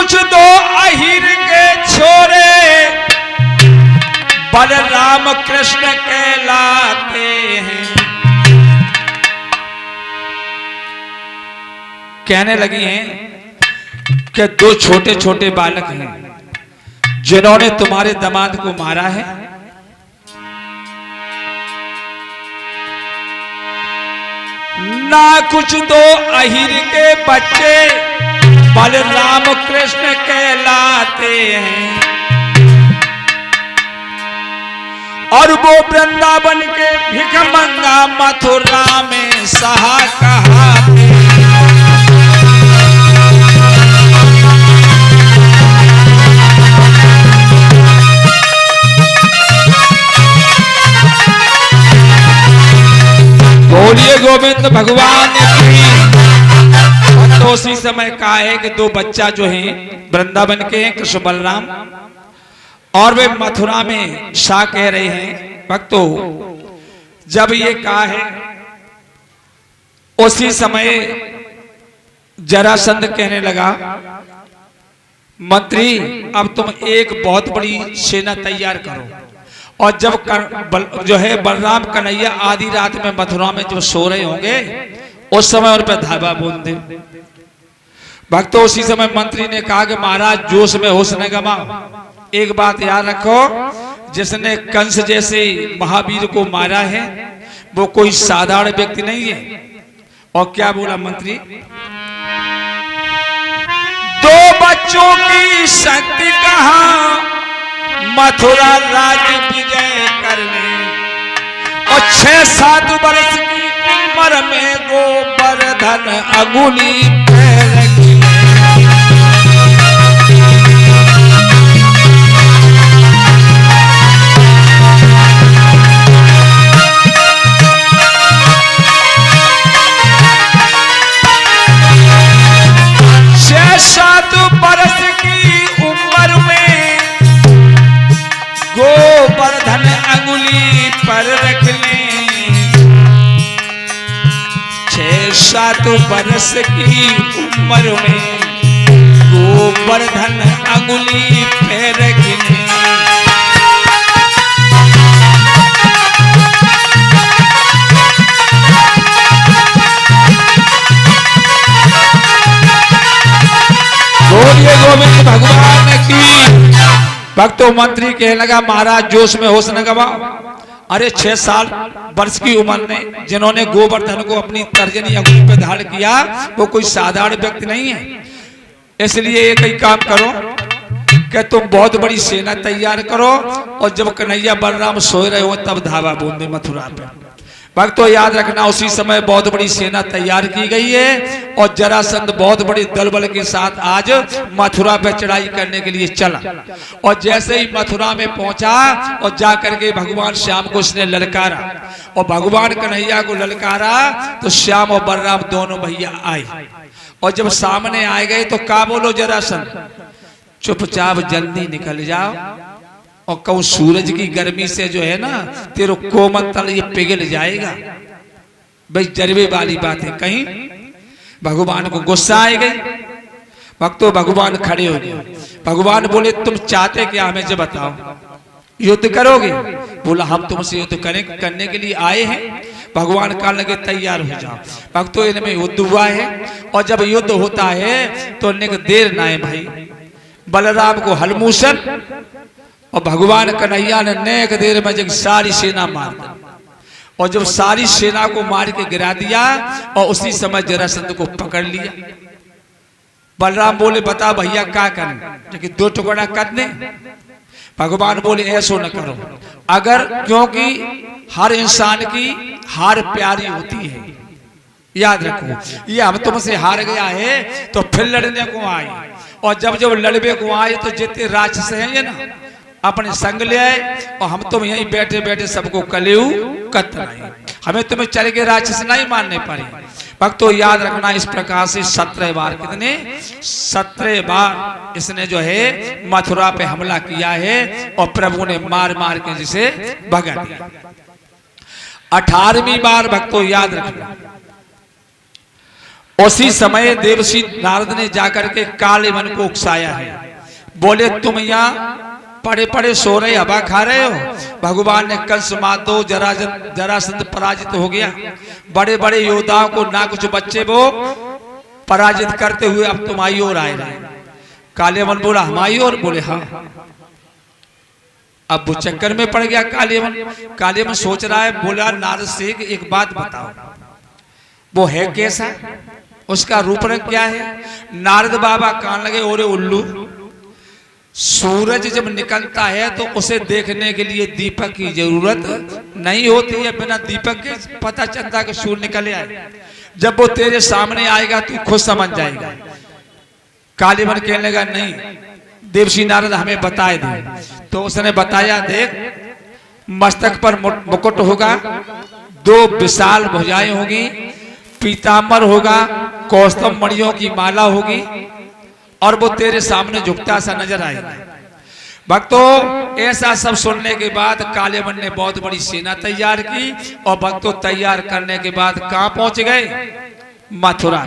कुछ दो अहिर के छोरे बलराम कृष्ण कहलाते हैं। कहने लगी हैं कि दो छोटे छोटे बालक हैं जिन्होंने तुम्हारे दामाद को मारा है। ना कुछ दो अहिर के बच्चे बलराम कृष्ण कहलाते हैं। और वो वृंदावन के भिखमंगा मथुरा में सहा कहाते। बोलिए गोविंद भगवान की। तो उसी समय कहा है कि दो बच्चा जो हैं वृंदावन के हैं कृष्ण बलराम, और वे मथुरा में शाह कह रहे हैं। भक्तों जब ये कहा है उसी समय जरासंध कहने लगा, मंत्री अब तुम एक बहुत बड़ी सेना तैयार करो, और जब जो है बलराम कन्हैया आधी रात में मथुरा में जब सो रहे होंगे उस समय उन पर धावा बोल दे। भक्तों उसी समय मंत्री ने कहा कि महाराज जोश में होश न गवाओ। एक बात याद रखो, जिसने कंस जैसे महावीर को मारा है वो कोई साधारण व्यक्ति नहीं है। और क्या बोला मंत्री, दो बच्चों की शक्ति कहां मथुरा राज्य विजय करने, और 6-7 वर्ष की उम्र में गोवर्धन अंगुली पैर की। 6-7 वर्ष की उम्र में गोवर्धन अंगुली पर रख ले। 6-7 वर्ष की उम्र में गोवर्धन अंगुली पे रख ले। बोलिए गोविंद भगवान की। भक्तों मंत्री कहने लगा, महाराज जोश में होश न गवाओ। अरे 6 वर्ष की उम्र में जिन्होंने गोवर्धन को अपनी तर्जनी अंगुली पे धारण किया वो कोई साधारण व्यक्ति नहीं है। इसलिए एक ही काम करो कि तुम बहुत बड़ी सेना तैयार करो, और जब कन्हैया बलराम सोए रहे हो तब धावा बोल दे मथुरा पे। भक्तों याद रखना उसी समय बहुत बड़ी सेना तैयार की गई है, और जरासंध बहुत बड़ी दलबल के साथ आज मथुरा पे चढ़ाई करने के लिए चला। और जैसे ही मथुरा में पहुंचा और जाकर के भगवान श्याम को उसने ललकारा, और भगवान कन्हैया को ललकारा तो श्याम और बलराम दोनों भैया आए। और जब सामने आ गए तो क्या बोलो जरासंध, चुपचाप जल्दी निकल जाओ, और कहूं सूरज की गर्मी से जो है ना तेरे कोमल तल ये पिघल जाएगा। भाई जरबे वाली बात है। कहीं भगवान को गुस्सा आ गई। भक्तों भगवान खड़े हो गए। भगवान बोले तुम चाहते क्या हमें जो बताओ, युद्ध करोगे? बोला हम तुमसे युद्ध करने के लिए आए हैं। भगवान कहने लगे तैयार हो जाओ। भक्तों इनमें युद्ध हुआ है, और जब युद्ध होता है तो देर ना है भाई। बलराम को हलमूसल और भगवान कन्हैया ने नेक देर में जब सारी सेना मार दी, और जब सारी सेना को मार के गिरा दिया और उसी समय जरासंध को पकड़ लिया। बलराम बोले बता भैया क्या करें, कि 2 टुकड़ा कर दे। भगवान बोले ऐसो न करो, अगर क्योंकि हर इंसान की हार प्यारी होती है। याद रखो ये हम तुमसे हार गया है तो फिर लड़ने को आए, और जब जब लड़बे को आए तो जितने राक्षस हैं ये ना अपने संग ले आए, और हम तुम यहीं बैठे बैठे सबको कलेऊ कतराए। हमें तुम्हें चल के राक्षस नहीं मानने पड़े। भक्तों याद रखना इस प्रकार से 17 बार, कितने 17 बार इसने जो है मथुरा पे हमला किया है, और प्रभु ने मार मार के जिसे भगा दिया। 18वीं बार भक्तों याद रखना उसी समय देवर्षि नारद ने जाकर के काले मन को उकसाया है। बोले तुम यहाँ पड़े पड़े सो रहे, हवा खा रहे हो। भगवान ने कंस मार दो, जरासंध पराजित हो गया। बड़े बड़े योद्धाओं को ना कुछ बच्चे वो पराजित करते हुए अब तुम आई और आए रहे। काले मन बोला हम आई और, बोले हाँ। अब वो चक्कर में पड़ गया काले मन। काले मन सोच रहा है, बोला नारद से एक बात बताओ, वो है कैसा, उसका रूप रंग क्या है। नारद बाबा कान लगे, ओरे उल्लू, सूरज जब निकलता है तो उसे देखने के लिए दीपक की जरूरत नहीं होती है। बिना दीपक के पता चलता कि सूर्य निकले आए। जब वो तेरे सामने आएगा तू खुद समझ जाएगा। काले मन कहने लगा नहीं, देवर्षि नारद हमें बताए दे। तो उसने बताया, देख मस्तक पर मुकुट होगा, 2 विशाल भुजाएं होगी, पीतांबर होगा, कौस्तुभ मणियों की माला होगी और वो तेरे सामने झुकता सा नजर आएगा। भक्तों ऐसा सब सुनने के बाद काले मन ने बहुत बड़ी सेना तैयार की और भक्तों तैयार करने के बाद कहां पहुंच गए, मथुरा।